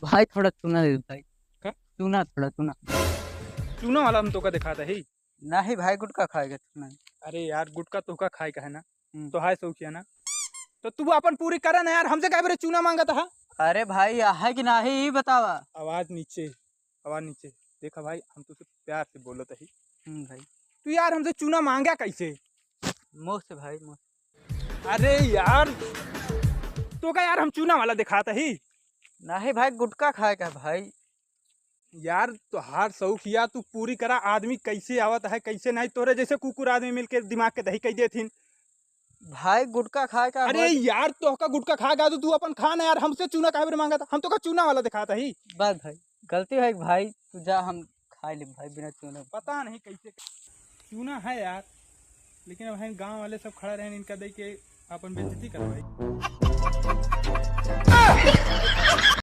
भाई थोड़ा चूना दे दो भाई। का? चूना, थोड़ा चूना। चूना वाला हम तो का दिखाता है। नहीं भाई, गुटखा खाएगा चूना। अरे यार गुटका तो का खाए का है ना। हम्म। तो हाय सौखिया ना। तो तू अपन पूरी करा ना यार, हमसे काय बरे चूना मांगा था। अरे भाई है कि नहीं ही बतावा। आवाज नीचे, आवाज नीचे। देखा भाई, हम तुझसे प्यार से बोलो ही। भाई तू यार हमसे चूना मांगा कैसे? मुँह से भाई, मुँह। अरे यार, तो का यार हम चूना वाला दिखाता ही। नहीं भाई, गुटखा खाएगा भाई। यार तो हार सौखिया तू पूरी करा, आदमी कैसे आवत है कैसे नहीं, तोरे जैसे कुकुर आदमी मिलके दिमाग के दही कह देथिन। भाई गुटखा खाएगा अरे यार तो का गुटका खा गा, तो तू अपन खा ना यार, हमसे चूना काहे बरे मांगा था, हम तो का चूना वाला दिखाता ही। बस भाई, गलती है भाई, तू जा, हम खा ले भाई बिना चूने। पता नहीं कैसे चूना है यार, लेकिन अब है गांव वाले सब खड़ा रहे इनका दे के अपन बेइज्जती करवाई।